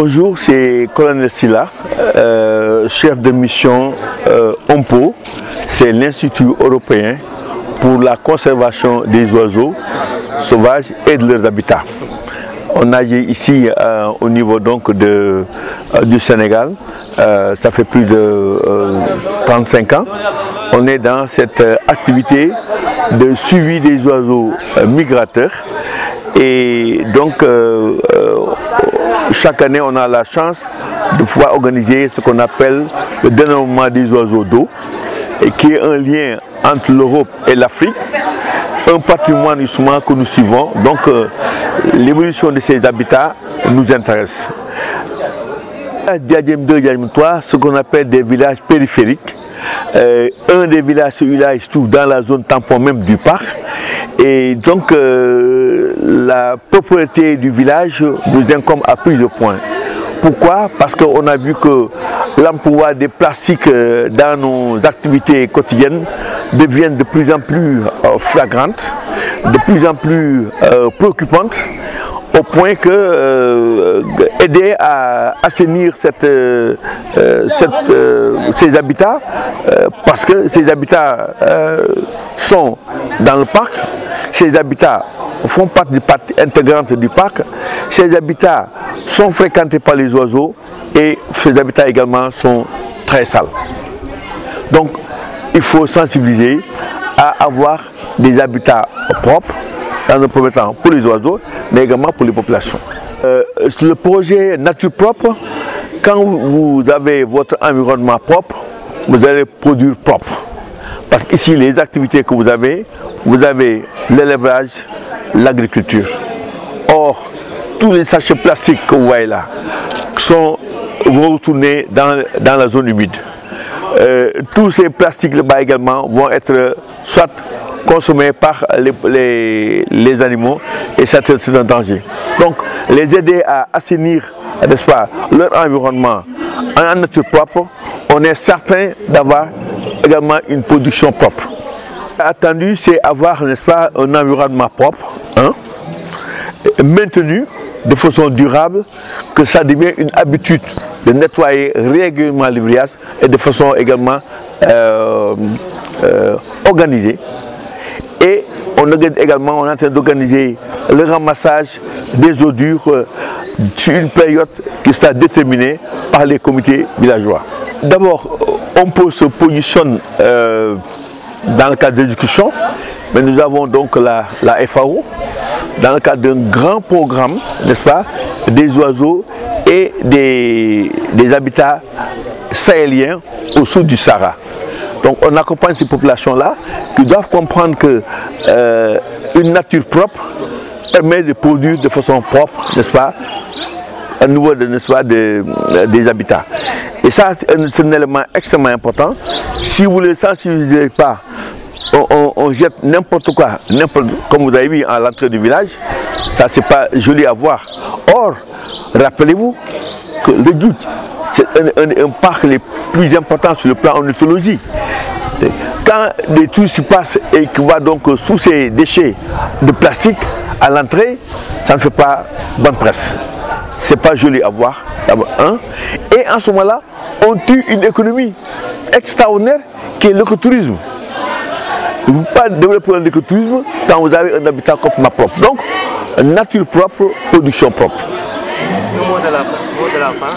Bonjour, c'est Colonel Silla, chef de mission OMPO, c'est l'Institut européen pour la conservation des oiseaux sauvages et de leurs habitats. On agit ici au niveau donc du Sénégal, ça fait plus de 35 ans. On est dans cette activité de suivi des oiseaux migrateurs et donc chaque année on a la chance de pouvoir organiser ce qu'on appelle le dénombrement des oiseaux d'eau et qui est un lien entre l'Europe et l'Afrique, un patrimoine justement que nous suivons, donc l'évolution de ces habitats nous intéresse. Diadème 2, Diadème 3, ce qu'on appelle des villages périphériques. Un des villages, celui-là, il se trouve dans la zone tampon même du parc. Et donc, la propriété du village nous incombe à plusieurs points. Pourquoi? Parce qu'on a vu que l'emploi des plastiques dans nos activités quotidiennes devient de plus en plus flagrante, de plus en plus préoccupante, au point que aider à assainir ces habitats, parce que ces habitats sont dans le parc, ces habitats font partie intégrante du parc, ces habitats sont fréquentés par les oiseaux et ces habitats également sont très sales. Donc il faut sensibiliser à avoir des habitats propres, dans un premier temps pour les oiseaux, mais également pour les populations. Le projet Nature Propre, quand vous avez votre environnement propre, vous allez produire propre. Parce qu'ici, les activités que vous avez l'élevage, l'agriculture. Or, tous les sachets plastiques que vous voyez là vont retourner dans la zone humide. Tous ces plastiques là-bas également vont être soit consommés par les animaux et c'est un danger. Donc les aider à assainir, n'est-ce pas, leur environnement en nature propre, on est certain d'avoir également une production propre. Attendu, c'est avoir, n'est-ce pas, un environnement propre, hein, maintenu de façon durable, que ça devient une habitude de nettoyer régulièrement les villages et de façon également organisée. Et on est en train d'organiser le ramassage des ordures sur une période qui sera déterminée par les comités villageois. D'abord, on se positionne dans le cadre de l'éducation, mais nous avons donc la FAO, dans le cadre d'un grand programme, n'est-ce pas, des oiseaux et des habitats sahéliens au sud du Sahara. Donc on accompagne ces populations-là qui doivent comprendre que une nature propre permet de produire de façon propre, n'est-ce pas, au niveau des habitats. Et ça, c'est un élément extrêmement important. Si vous ne le sensibilisez pas, on jette n'importe quoi, comme vous avez vu à l'entrée du village, ça c'est pas joli à voir. Or, rappelez-vous que le Djoudj, c'est un parc les plus importants sur le plan ornithologie. Quand des trucs se passent et qu'on va donc sous ces déchets de plastique à l'entrée, ça ne fait pas bonne presse. C'est pas joli à voir, hein? Et en ce moment-là, on tue une économie extraordinaire qui est l'écotourisme. Vous ne pouvez pas développer un écotourisme quand vous avez un habitat complètement propre. Donc, nature propre, production propre. Le mot de la fin.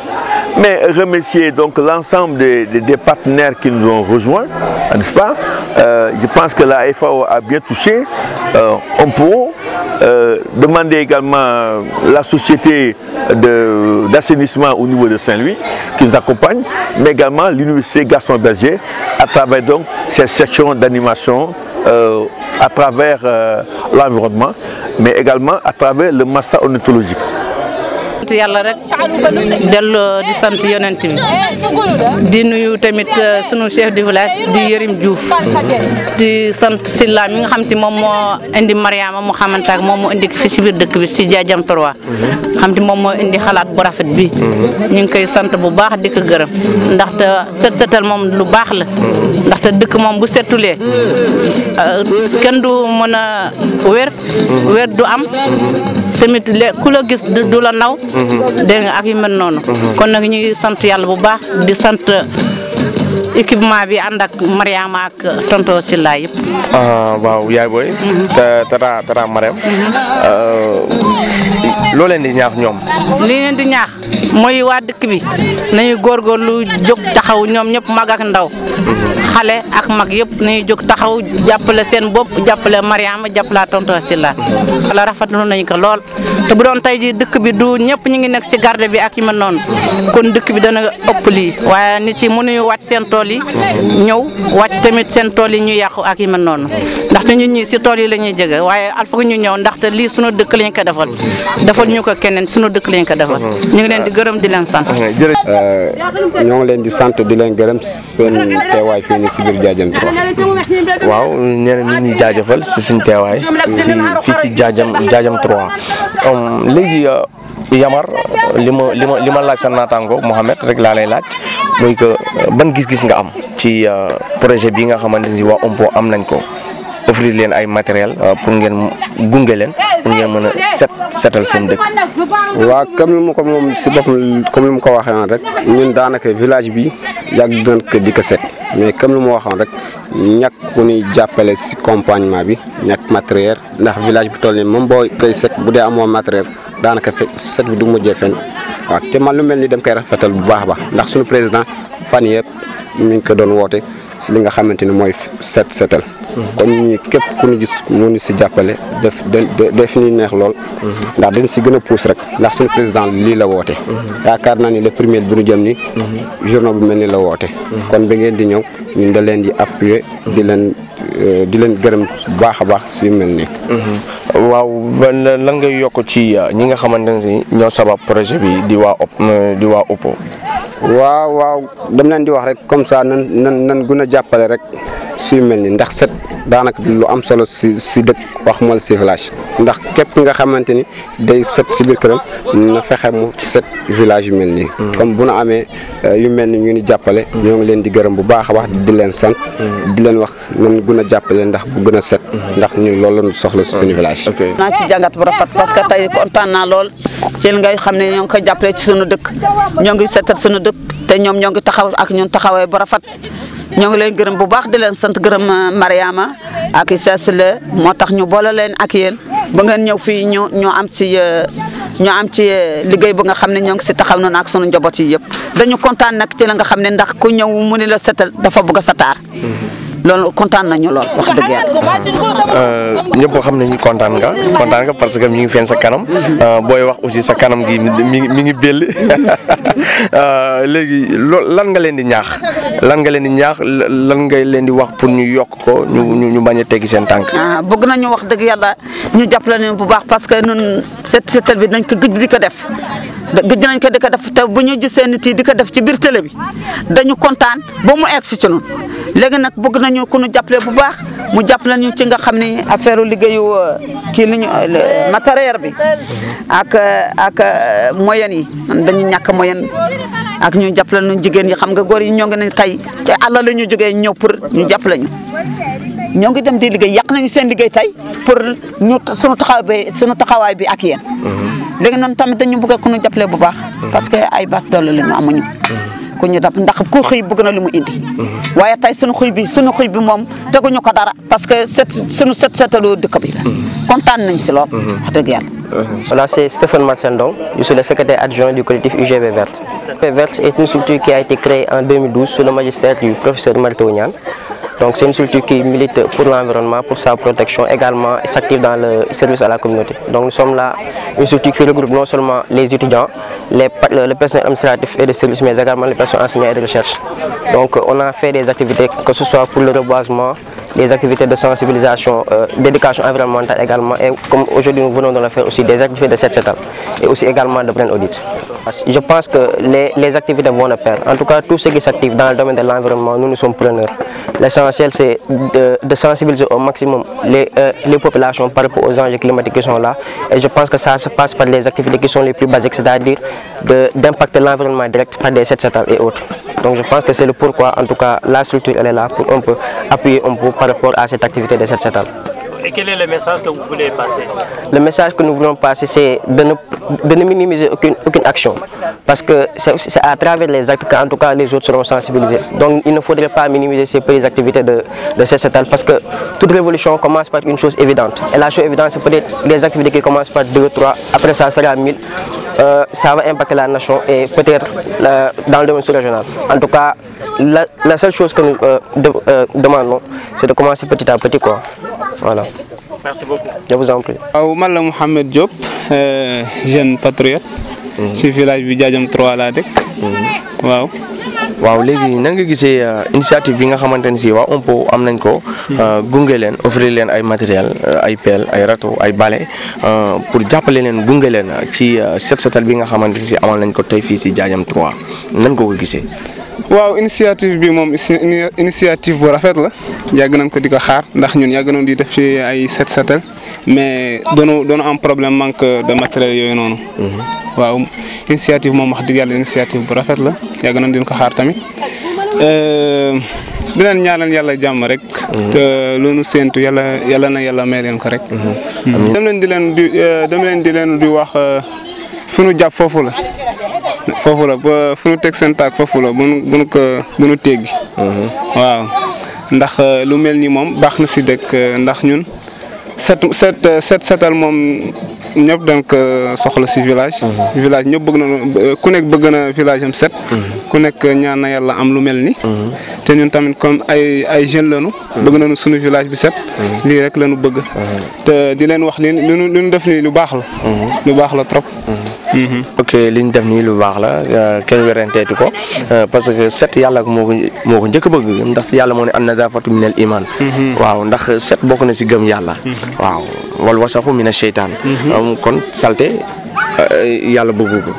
Mais remercier donc l'ensemble des partenaires qui nous ont rejoints, n'est-ce pas? Je pense que la FAO a bien touché. On peut demander également la société d'assainissement au niveau de Saint-Louis qui nous accompagne, mais également l'université Gaston Berger à travers donc ces sections d'animation à travers l'environnement, mais également à travers le master ornithologique. Yàlla rek delloo di sant yonent bi di nuyu tamit sunu chef du village di Yérim Diouf di sant Silla mi nga xam te moom moo indi Mariama mu xamante ak moom moo indi fi ci biir dëkk bi ci Diadiam 3 xam te moom moo indi xalaat bu rafet bi ñu ngi koy sant bu baax di ko gërëm ndaxte setal moom lu baax la ndaxte dëkk moom bu setulee kenn du mën a wér du am tamit ku la gis du la naw dégg nga ak yu mel noonu kon nag ñu ngi sant yàlla bu baax di sant équipement bi ànd ak Mariama ak tonto Silla yëpp. waaw yaay booy. tata Mariam. loo leen di ñaax ñoom. li leen di ñaax mooy waa dëkk bi nañu góorgóorlu jóg taxaw ñoom ñëpp mag ak ndaw. xale ak mag yëpp nañu jóg taxaw jàppale seen bopp jàppale Mariama jàppale tonto Silla. wala rafetlu nañu ko lool te bu doon tey ji dëkk bi du ñëpp ñu ngi nekk ci garde bi ak yu mel noonu kon dëkk bi dana ëpp lii waaye nit yi mënuñu wàcc seen tool yi ñëw wàcc tamit seen tool yi ñu yàqu ak yu mel noonu ndaxte ñun ñii ci tool yi la ñuy jege waaye al foog ñu ñëw ndaxte lii sunu dëkk lañ ko defal ñu ko keneen sunu dëkk lañ ko defal ñu ngi leen di gërëm di leen sant. ñoo ngi leen di sant di leen gërëm seen teewaay fii nii ci biir Diadiam 3. waaw ñeneen ñi ñuy jaajëfal ci suñu teewaay fii ci Diadiam 3 léegi Yamar li ma laaj sa naataango Mohamed rek laa lay laaj mooy que ban gis-gis nga am ci projet bi nga xamante ni waa OMPO am nañ ko offrir leen ay matériel pour ngeen gunge leen pour ngeen mën a setal seen dëkk. waaw comme li ma ko moom ci boppam comme li ma ko waxee woon rek ñun daanaka village bi yàgg nañ ko di ko set mais comme li ma waxoon rek ñàkk ku ñuy jàppale ci accompagnement bi ñàkk matériel ndax village bi toll nii moom boo koy set bu dee amoo matériel daanaka set bi du mujjee fenn waaw te man lu mel ni dem koy rafetal bu baax a baax ndax suñu président fan yëpp mi ngi ko doon woote ci li nga xamante ni mooy setal. kon ñii képp ku ñu gis mu ñu ci jàppale def ni neex lool. ndax dañ ci gën a pousse rek ndax suñu président lii la woote. yaakaar naa ni le premier bu ñu jëm ni journée bu mel ni la woote. kon ba ngeen di ñëw ñun da leen di appuyer di leen gërëm bu baax a baax ci mel nii. waaw lan ngay yokk ci ñi nga xamante ne ci ñoo sabab projet bi di waa OPPO. waaw dam leen di wax rek comme ça nan gën a jàppale rek suy mel ni ndax set daanaka lu am solo si dëkk wax mal si village ndax képp nga xamante ni day set si biir këram na fexe mu set village yu mel nii. comme bu na amee yu mel ni ñu ni jàppale ñoo ngi leen di gërëm bu baax a baax di leen sant di leen wax nan gën a jàppale ndax bu gën a set ndax ñun loolu lañu soxla si suñu village. naa ci jàngat bu rafet parce que tey kontaan naa lool ci li ngay xam ne ñoo ngi koy jàppale ci sunu dëkk ñoo ngi setal sunu dëkk te ñoom ñoo ngi taxaw ak ñun taxawee bu rafet ñoo ngi leen gërëm bu baax di leen sant gërëm Mariama ak Issa Sylla moo tax ñu boole leen ak yéen ba ngeen ñëw fii ñu am ci liggéey bu nga xam ne ñoo ngi si taxaw noonu ak sunu njaboot yi yëpp dañu kontaan nag ci la nga xam ne ndax ku ñëw mu ni la setal dafa bëgg a sataar loolu kontaan nañu lool wax dëgg yàlla. ñëpp xam nañu kontaan nga parce que mi ngi feeñ sa kanam booy wax aussi sa kanam gi mi ngi belli léegi loolu lan nga leen di ñaax lan nga leen di wax pour ñu yokk ko ñu bañ a teggi seen tànk. bëgg nañu wax dëgg yàlla ñu jàppale leen bu baax parce que ñun setal bi nañ ko gëj di ko def te bu ñu gisee nit yi di ko def ci biir télé bi dañu kontaan ba mu egg si ci ñun léegi nag bëgg nañu ku ñu jàppale bu baax mu jàppale ñu ci nga xam ne affaire liggéeyu kii li ñu matériel bi ak moyen yi dañu ñàkk moyen ak ñu jàppale ñu jigéen yi xam nga góor yi ñoo ngi ne tey ci àll la ñu jógee ñëw pour ñu jàppale ñu ñoo ngi dem di liggéey yàq nañu seen liggéey tey pour ñu sunu taxawaay bi ak yéen léegi noonu tamit dañu bëgg ku ñu jàppale bu baax parce que ay bas doole la ñu amuñu ku ñu dab ndax ku xëy bëgg na lu mu indi waaye tey sunu xuy bi moom teguñu ko dara parce que sunu setalu dëkk bi la kontaan nañu si lool wax dëgg yàlla. Voilà, c'est Stéphane Marsendong, je suis le secrétaire adjoint du collectif UGB Verte. UGB Verte est une structure qui a été créée en 2012 sous le magistère du professeur Mary Teuw Niane. Donc c'est une structure qui milite pour l'environnement, pour sa protection, également s'active dans le service à la communauté. Donc nous sommes là, une structure qui regroupe non seulement les étudiants, le personnel administratif et de service, mais également les personnes enseignantes et de recherche. Donc on a fait des activités, que ce soit pour le reboisement, des activités de sensibilisation, d'éducation environnementale également, et comme aujourd'hui nous venons de le faire aussi, des activités de setal et aussi également de brain audit. Je pense que les activités vont de pair. En tout cas, tout ce qui s'active dans le domaine de l'environnement, nous sommes preneurs. L'essentiel, c'est de sensibiliser au maximum les populations par rapport aux enjeux climatiques qui sont là. Et je pense que ça se passe par les activités qui sont les plus basiques, c'est-à-dire d'impacter l'environnement direct par des setal et autres. Donc je pense que c'est le pourquoi, en tout cas, la structure elle est là pour un peu appuyer un peu par rapport à cette activité de setal. Et quel est le message que vous voulez passer? Le message que nous voulons passer, c'est de ne minimiser aucune action. Parce que c'est à travers les actes qu'en tout cas les autres seront sensibilisés. Donc il ne faudrait pas minimiser ces petites activités de cette étape, parce que toute révolution commence par une chose évidente. Et la chose évidente, c'est peut-être les activités qui commencent par 2, 3, après ça sera 1000. Ça va impacter la nation et peut-être dans le domaine sous-régional. En tout cas, la seule chose que nous demandons, c'est de commencer petit à petit, quoi. Voilà. Merci beaucoup. Je vous en prie. Malla Mohamed Diop, jeune patriote. ci village bi Diadiam 3 laa dëkk. waaw léegi nan nga gisee initiative bi nga xamante ne si waa OMPO am nañ ko gunge leen offrir leen ay matériel ay pelle ay râteau ay balai pour jàppale leen gunge leen ci set setal bi nga xamante ne si amal nañ ko tey fii si Diadiam 3 nan nga ko gisee. waaw initiative bi moom initiative bu rafet la yàgg nañ ko di ko xaar ndax ñun yàgg nañ di def ci ay set setal mais doonu am problème manque de matériel yooyu noonu. waaw initiative moom wax dëgg yàlla initiative bu rafet la yàgg nañ di ko xaar tamit di leen ñaanal yàlla jàmm rek. te loolu séentu yàlla na yàlla may leen ko rek. dem leen di leen di wax fu nu jàpp foofu la. foofu la ba fu nu teg seen taak foofu la bu nu teggi. waaw ndax lu mel ni moom baax na si dëkk ndax ñun setal moom ñëpp dañ ko soxla si village. village ñëpp bëgg na ku nekk bëgg na village am set. ku nekk ñaan na yàlla am lu mel ni. te ñun tamit comme ay jeunes lañu. bëgg nañu suñu village bi set. lii rek lañu bëgg. te di leen wax li ñu def nii lu baax la. lu baax la trop. ok li ñu def nii lu baax la kenn werenteetu ko parce que set yàlla moo ko njëkk a bëgg ndax yàlla moo ne an-nadaafatu minal iman. waaw ndax set bokk na si gëm yàlla. waaw wal wasaxu mina seytaan. kon salte yàlla bëggu ko.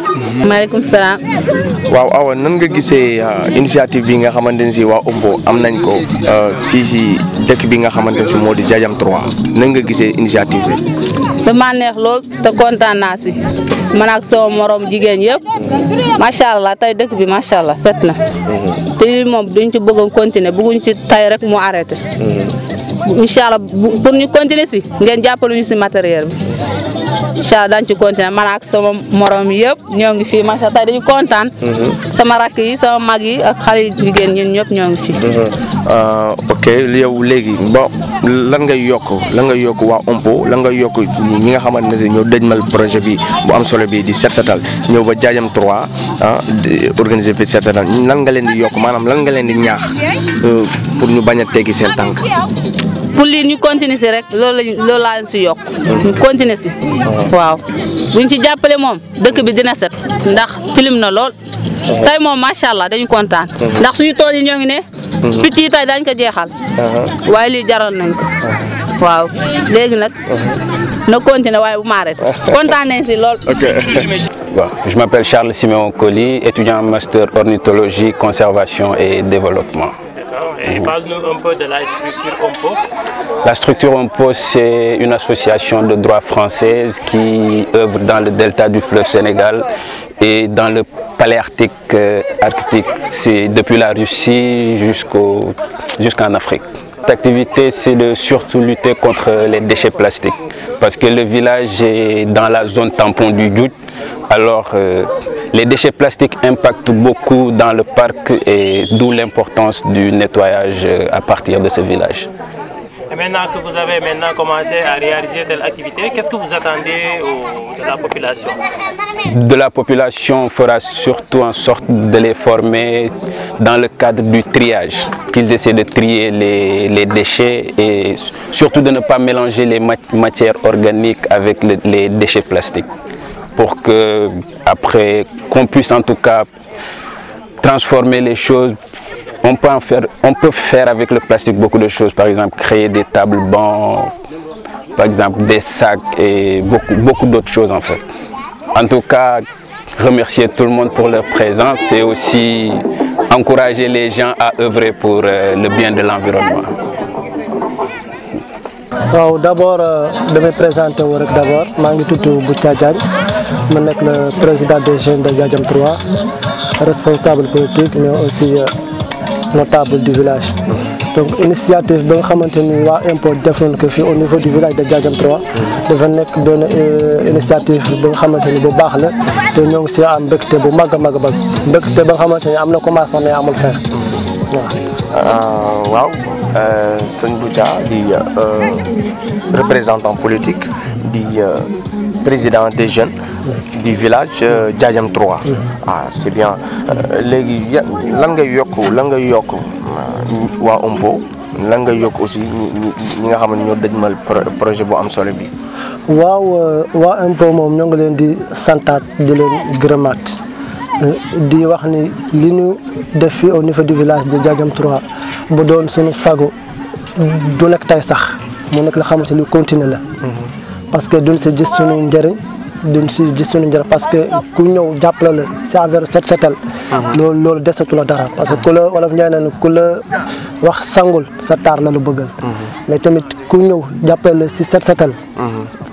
maaleykum salaam. waaw awa nan nga gisee initiative bi nga xamante ne si waa OMPO am nañ ko fii si dëkk bi nga xamante ne si moo di Diadiam 3 nan nga gisee initiative bi. dama neex lool te kontaan naa si man ak sama morom jigéen yëpp macha allah tey dëkk bi macha allah set na te moom duñ ci bëgg a continuer bëgguñ ci tay rek mu arrêté incha allah pour ñu continuer si ngeen jàppale ñu si matériel bi incha allah dañ ci continuer man ak sama morom yëpp ñoo ngi fii macha allah tey dañu kontaan. sama rakk yi sama mag yi ak xale jigéen ñun ñëpp ñoo ngi fi. ok yow léegi bon lan ngay yokk waa OMPO lan ngay yokk ñi nga xamante ne ñoo dëjmal projet bi bu am solo bi di set setal ñëw ba Diadiam 3 organiser fi set setal lan nga leen di yokk maanaam lan nga leen di ñaax pour ñu bañ a teggi seen tànk. pour lii ñu continuer si rek loolu laa leen si yokk. ñu continuer si. waaw buñ ci jàppale moom dëkk bi dina set ndax tilim na lool. tey moom macha allah dañu kontaan. ndax suñu tool yi ñoo ngi ne. picc yi tey dañ ko jeexal. waaye lii jaral nañ ko. waaw léegi nag na continuer waaye bu ma arrêté kontaan nañ si lool. Bon, je m'appelle Charles Siméon Colli, étudiant en master ornithologie, conservation et développement. D'accord. Et parle-nous un peu de la structure OMPO. La structure OMPO, c'est une association de droit française qui œuvre dans le delta du fleuve Sénégal et dans le paléarctique arctique, c'est depuis la Russie jusqu'en Afrique. L'activité, c'est de surtout lutter contre les déchets plastiques parce que le village est dans la zone tampon du Djoudj. Alors, les déchets plastiques impactent beaucoup dans le parc et d'où l'importance du nettoyage à partir de ce village. Et maintenant que vous avez commencé à réaliser telle activité, qu'est-ce que vous attendez de la population? De la population, on fera surtout en sorte de les former dans le cadre du triage, qu'ils essaient de trier les déchets et surtout de ne pas mélanger les matières organiques avec les déchets plastiques, pour que après qu'on puisse en tout cas transformer les choses. On peut faire avec le plastique beaucoup de choses, par exemple créer des tables bancs, par exemple des sacs et beaucoup d'autres choses en fait. En tout cas, remercier tout le monde pour leur présence et aussi encourager les gens à œuvrer pour le bien de l'environnement. waaw d'abord damay présenter wu rek d'abord maa ngi tudd Boutia Diagne ma nekk le président des jeunes de Diadiam 3 responsable politique mais aussi notable du village. donc initiative ba nga xamante ni waa impôt def nañ ko fii au niveau du village de Diadiam 3 dafa nekk benn initiative ba nga xamante ni bu baax la te ñoo ngi si am mbégte bu mag a mag a mag mbégte ba nga xamante ni am na commencement mais amul fin waaw sëñ Boutia di représentant politique di président des jeunes du village Diadiam 3 c'est bien léegi lan ngay yokk waa Ompo lan ngay yokk aussi ñi nga xam ne ñoo dëjmal projet bu am solo bi. waaw waa Ompo moom ñoo ngi leen di santaat di leen gërëmaat di wax ni li ñu def fii au niveau du village de Diadiam 3 bu doon suñu sago du nekk tey sax mu nekk la xam si lu continuer la parce que duñ si gis suñu njëriñ parce que ku ñëw jàppale la si affaire set setal loolu desatu la dara parce que ku la wala ñëw na ku la wax sangul sa taar la lu bëggal mais tamit ku ñëw jàppale la si set setal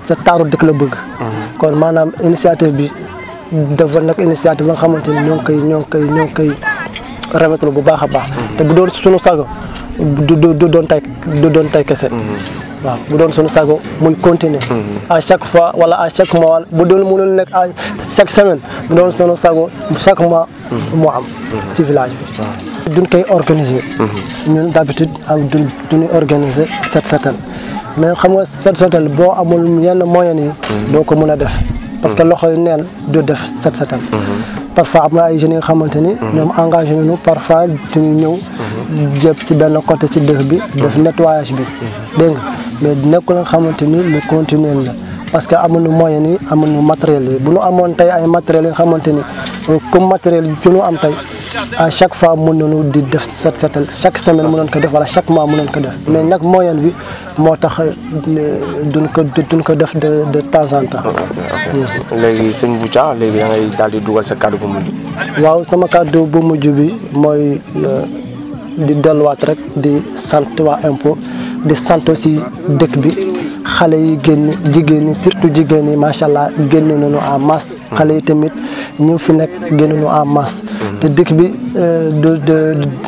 sa taaru dëkk la bëgg kon maanaam initiative bi dafa nekk initiative ba nga xamante ni ñoo ngi koy rafetlu bu baax a baax te bu doon suñu sago du doon tey kese waaw bu doon suñu sago muy continuer à chaque fois wala à chaque mois bu doon mënul nekk à chaque semaine bu doon suñu sago chaque mois moo am ci village bi duñ koy organiser ñun d'habitude ak duñu organiser set setal mais xam nga set setal boo amul yenn moyens yi doo ko mën a def parce que loxo yi neen du def set setal parfois am na ay jeunes yi nga xamante ni ñoom engagé nañu parfois duñu ñëw jëpp ci benn côté ci dëkk bi def nettoyage bi dégg nga mais nekkul nga xamante ni lu continuer la parce que amuñu moyens yi amuñu matériel yi bu ñu amoon tey ay matériels yi nga xamante ni comme matériel yu ñu am tey à chaque fois mën nañu di def set setal chaque semaine mënoon ko def wala chaque mois mënoon ko def mais nag moyen bi moo tax duñ ko def de temps en temps. léegi sëñ Boutia léegi da ngay daal di dugal sa kàddu bu mujj. waaw sama kàddu bu mujj bi mooy di delluwaat rek di sant waa impôt di sant aussi dëkk bi xale yi génn jigéen ñi surtout jigéen ñi macha allah génn nañu en masse xale yi tamit ñu fi nekk génn nañu en masse te dëkk bi de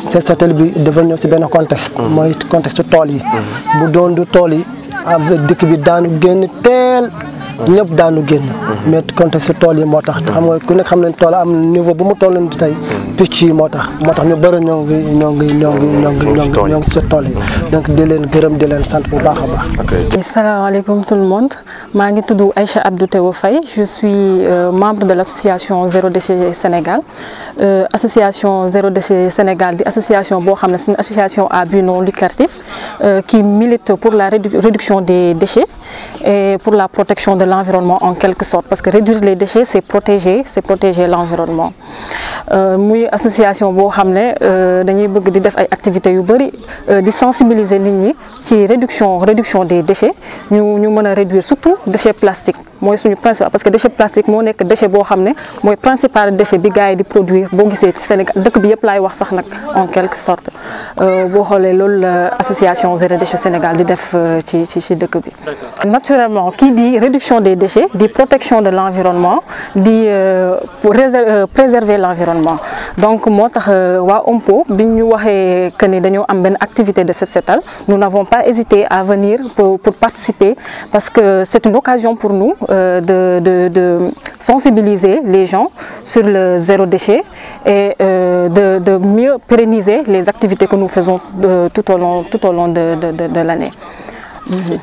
set setal bi dafa ñëw si benn contexte mooy contexte tool yi bu doon du tool yi avec dëkk bi daanu génn teel ñëpp daanu génn mais contexte tool yi moo tax xam nga ku nekk xam ne tool am niveau bu mu toll nii tey picc yi moo tax ñu bëri ñoo ngi si tool yi donc di leen gërëm di leen sant bu baax a baax. Asalaamaaleykum tout le monde maa ngi tudd Aïcha Abdou Tewo Faye je suis membre de l'association Zéro Déchet Sénégal association Zéro Déchet Sénégal di association boo xam ne c'est une association à but non lucratif qui milite pour la réduction des déchets et pour la protection de l'environnement en quelque sorte parce que réduire les déchets c'est protéger l'environnement muy association boo xam ne dañuy bëgg di def ay activités yu bari di sensibiliser nit ñi ci réduction des déchets ñu mën a réduire surtout déchets plastiques mooy suñu principal parce que déchet plastique moo nekk déchet boo xam ne mooy principal déchet bi gars yi di produire boo gisee ci Sénégal dëkk bi yëpp laay wax sax nag en quelque sorte boo xoolee loolu la association Zéro Déchet Sénégal di def ci dëkk bi. naturellement qui dit réduction des déchets dit protection de l'environnement dit pour préserver l'environnement donc moo tax waa Ompo bi ñu waxee que ni dañoo am benn activité de set setal nous n'avons pas hésité à venir pour participer parce que c'est une occasion pour nous de sensibiliser les gens sur le zéro déchet et de mieux pérenniser les activités que nous faisons tout au long de l'année.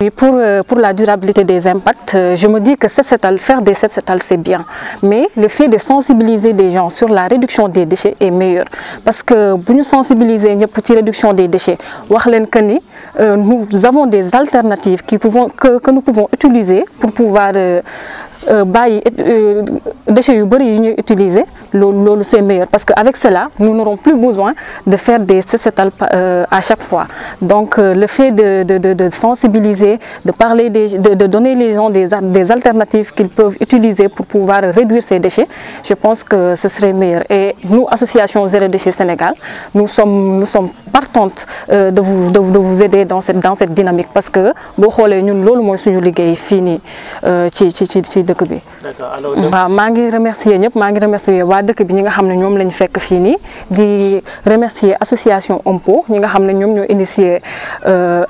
Et pour la durabilité des impacts, je me dis que faire des set setal c'est bien, mais le fait de sensibiliser des gens sur la réduction des déchets est meilleur parce que bu ñu sensibiliser ñëpp ci réduction des déchets wax leen que ni nous avons des alternatives que nous pouvons utiliser pour pouvoir bàyyi déchets yu bëri yi ñuy utiliser loolu c'est meilleur parce que avec cela nous n'aurons plus besoin de faire des set setal à chaque fois donc le fait de sensibiliser de parler de donner les gens des alternatives qu'ils peuvent utiliser pour pouvoir réduire ces déchets je pense que ce serait meilleur et nous association Zéro Déchet Sénégal nous sommes partantes de vous aider dans cette dynamique parce que boo xoolee ñun loolu mooy suñu liggéey fii nii ci dëkk dëkk bi. waaw maa ngi remercier ñëpp maa ngi remercier waa dëkk bi ñi nga xam ne ñoom lañ fekk fii nii di remercier association OMPO ñi nga xam ne ñoom ñoo initier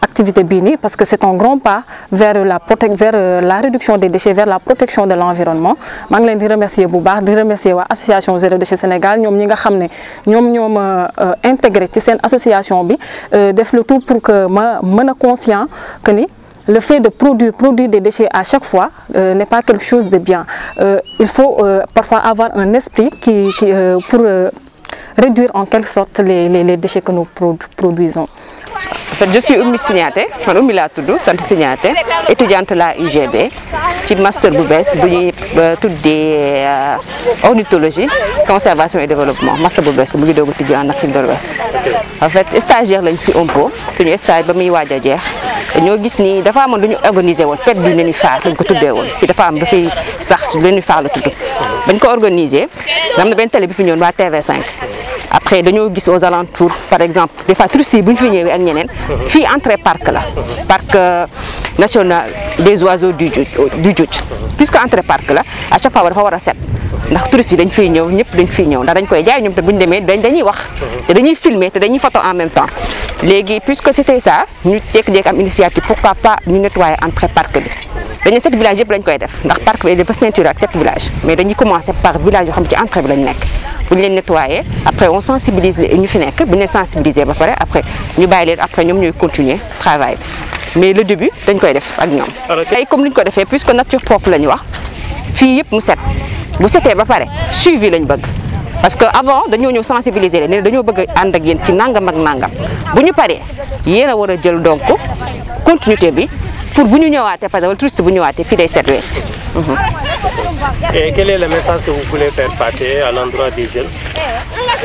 activité bii nii parce que c'est un grand pas vers la réduction des déchets vers la protection de l'environnement maa ngi leen di remercier bu baax di remercier waa association Zéro Déchet Sénégal ñoom ñi nga xam ne ñoom ma intégré ci seen association bi def le tout pour que ma mën a conscient que ni le fait de produire des déchets à chaque fois n'est pas quelque chose de bien. Il faut parfois avoir un esprit pour réduire en quelque sorte les déchets que nous produisons. En fait, je suis Oumy Signaté, Oumy laa tudd sant Signaté, étudiante la UGB ci master bu bees bu ñuy tuddee ornithologie conservation et développement master bu bees bu ngi doog a tijji en Afrique de l'Ouest. En fait stagiaire lañ ci OMPO suñu stage ba muy waaj a jeex ñoo gis ni dafa amoon lu ñu organisé woon fête du nénuphar lañ ko tuddee woon fi dafa am dafay sax nénuphar la tudd bañ ko organisé am na benn télé bi fi ñëwoon waa TV5. Après dañoo gis aux alentours par exemple des fois touristes yi bu ñu fi ñëwee ak ñeneen fii entrée parc la parc national des oiseaux du Djoudj puisque entrée parc la à chaque fois dafa war a set ndax touristes yi dañ fiy ñëw ñëpp dañ fiy ñëw ndax dañ koy jaay ñoom te bu ñu demee dañuy wax te dañuy filmer te dañuy photo en même temps léegi puisque c'était ça ñu jékki-jékki am initiative pourquoi pas ñu nettoyer entrée parc bi dañuy 7 villages yëpp lañ koy def ndax parc bi dafa ceinture ak 7 villages mais dañuy commencer par village yoo xam ci entrée bi lañ nekk bu ñu leen nettoyer après on sensibilise ñu fi nekk bu ñu leen sensibiliser ba pare après ñu bàyyi leen après ñoom ñooy continuer travail bi mais le début dañ koy def ak ñoom. ay comme ni ñu ko defee puisque nature propre la ñu wax fii yëpp mu set bu setee ba pare suivi lañ bëgg parce que avant dañoo ñëw sensibiliser leen ne dañoo bëgg a ànd ak yéen ci nangam ak nangam bu ñu paree yéen a war a jël donc continuité bi pour bu ñu ñëwaatee par exemple touriste bu ñëwaatee fii day set wecc. Et quel est le message que vous voulez faire passer à l'endroit des jeunes?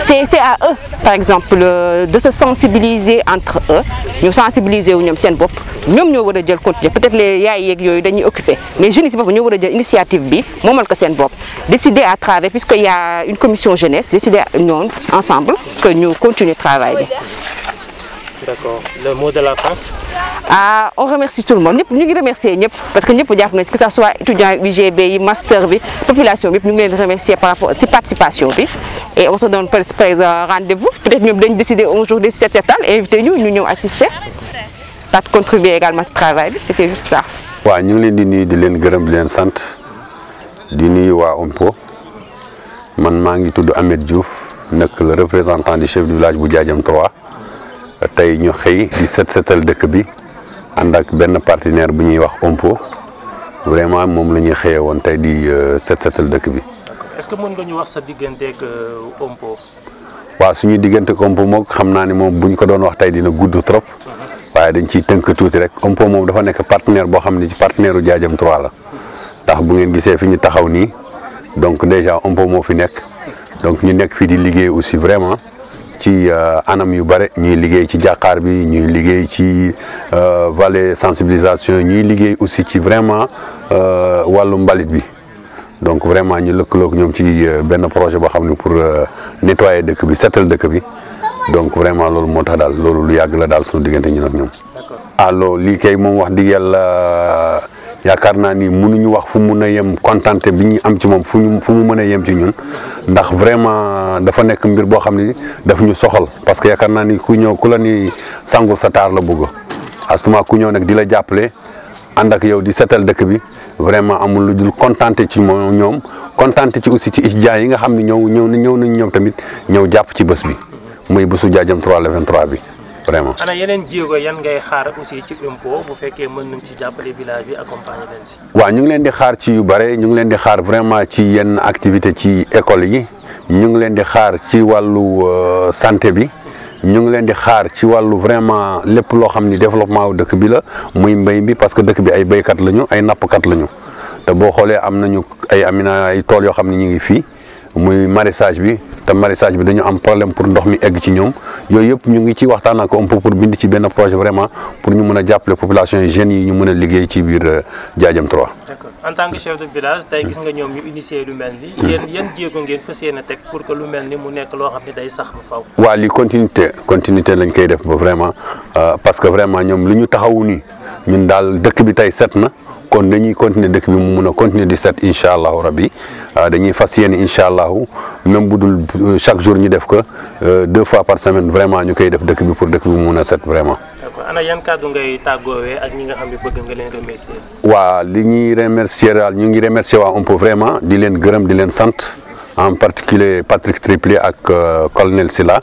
C'est à eux, par exemple, de se sensibiliser entre eux. Nous sensibiliser ñom sen bop. Ñom ñoo wara jël continuer. Peut-être les yaay yek yoy dañuy occuper. Mais jeunes ci bop ñoo wara jël initiative bi momal ko sen bop. Décider à travers puisqu'il y a une commission jeunesse, décider ñom ensemble que nous continuer travail bi. D'accord. Le mot de la fin? On remercie tout le monde. Nous remercions parce que nous pouvons que ce soit étudiants UGB, master, population, nous les remercier par rapport à cette participation. Et on se donne rendez-vous. Peut-être que nous avons décidé un jour de cette étape et inviter nous assister. Pour contribuer également à ce travail. C'était juste ça. Nous sommes venus de l'Engram Centre, de OMPO. Je suis Ahmed Diouf, le représentant du chef du village de Djadjam 3. Tay ñu xey di setal dëkk bi and ak benn partenaire bu ñuy wax OMPO vraiment moom la ñuy xëyee woon tey di setal dëkk bi. Est-ce que mën nga ñu wax sa diggante ak OMPO? waaw suñu diggante ak OMPO moom xam naa ne moom bu ñu ko doon wax tey dina gudd trop waaye dañ ciy tënk tuuti rek OMPO moom dafa nekk partenaire boo xam ne ci partenaire u Djadjam 3 la ndax bu ngeen gisee fi ñu taxaw nii donc déjà OMPO moo fi nekk donc ñu nekk fii di liggéey aussi vraiment. ci anam yu bare ñuy liggéey ci jàkkaar bi ñuy liggéey ci volet sensibilisation ñuy liggéey aussi ci vraiment wàllu mbalit bi donc vraiment ñu lëkkaloog ñoom ci benn projet boo xam ne pour nettoyer dëkk bi setal dëkk bi donc vraiment loolu moo tax daal loolu lu yàgg la daal suñu diggante ñun ak ñoom. alors lii kay moom wax dëgg yàlla yaakaar naa ni mënuñu wax fu mun a yem contenté bi ñu am ci moom fu mu mën a yem ci ñun ndax vraiment dafa nekk mbir boo xam ni daf ñu soxal parce que yaakaar naa ni ku ñëw ku la ni sangul sa taar la bëgg asuma ku ñëw nag di la jàppale ànd ak yow di setal dëkk bi vraiment amul lu dul contenté ci moom ñoom contenté ci aussi ci étudiants yi nga xam ne ñëw nañ ñoom tamit ñëw jàpp ci bés bi muy bésu Djadjam 3 le 23 bi. vraiment ana yeneen jéego yan ngay xaar aussi ci OMPO bu fekkee mën nañ ci jàppale village bi accompagner leen si. waaw ñu ngi leen di xaar ci yu bare ñu ngi leen di xaar vraiment ci yenn activité ci école yi ñu ngi leen di xaar ci wàllu santé bi ñu ngi leen di xaar ci wàllu vraiment lépp loo xam ni développement wu dëkk bi la muy mbéy bi parce que dëkk bi ay béykat lañu ay nappkat lañu te boo xoolee am nañu ay tool yoo xam ne ñu ngi fii. muy maraîchage bi te maraîchage bi dañu am problème pour ndox mi egg ci ñoom yooyu yëpp ñu ngi ci waxtaan ak OMPO pour bind ci benn projet vraiment pour ñu mën a jàppale population yi jeunes yi ñu mën a liggéey ci biir Djadjam 3. D'accord. En tant que chef de village tey gis nga ñoom ñu initier lu mel ni yan jéego ngeen fas yéene teg pour que lu mel ni mu nekk loo xam ne day sax ba faw. waaw li continuité lañ koy def ba vraiment parce que vraiment ñoom lu ñu taxawu nii ñun daal dëkk bi tey set na kon dañuy continuer dëkk bi mu mun a continuer di set incha allahu rabbi dañuy fas yéene incha allahu même bu dul chaque jour ñu def ko 2 fois par semaine vraiment ñu koy def dëkk bi pour dëkk bi mu mun a set vraiment. d'accord ana yan kàddu ngay tàggoowee ak ñi nga xam ne bëgg nga leen remercier. waa li ñuy remercier daal ñu ngi remercier waa OMPO vraiment di leen gërëm di leen sant en particulier Patrick Triplé ak colonel Silla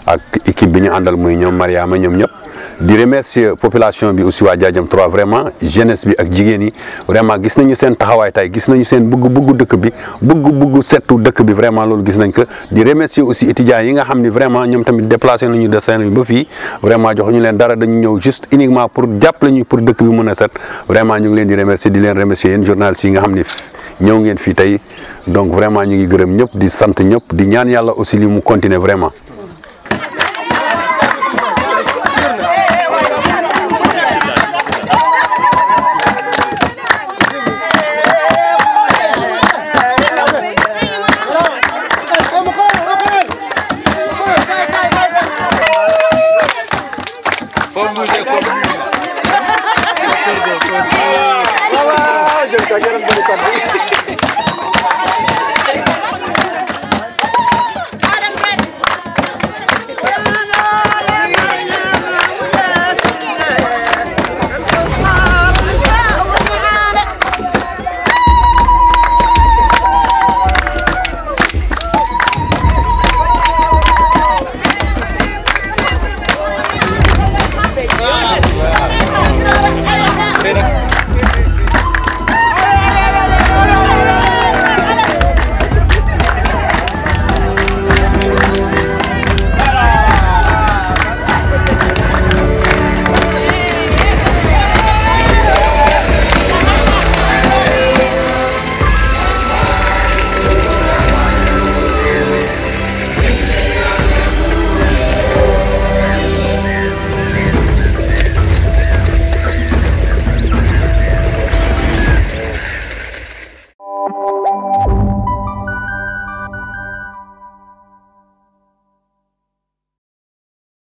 ak équipe bi ñu àndal muy ñoom Mariama ñoom ñëpp. di remercier population bi aussi waa Diadiam 3 vraiment jeunesse bi ak jigéen yi vraiment gis nañu seen taxawaay tey gis nañu seen bëgg dëkk bi bëgg setu dëkk bi vraiment loolu gis nañ ko di remercier aussi étudiants yi nga xam ni vraiment ñoom tamit déplacé nañu de Saint-Louis ba fii vraiment joxuñu leen dara dañu ñëw juste uniquement pour jàppale ñu pour dëkk bi mën a set vraiment ñu ngi leen di remercier yéen journalistes yi nga xam ni ñëw ngeen fii tey donc vraiment ñu ngi gërëm ñëpp di sant ñëpp di ñaan yàlla aussi li mu continuer vraiment. Vamos,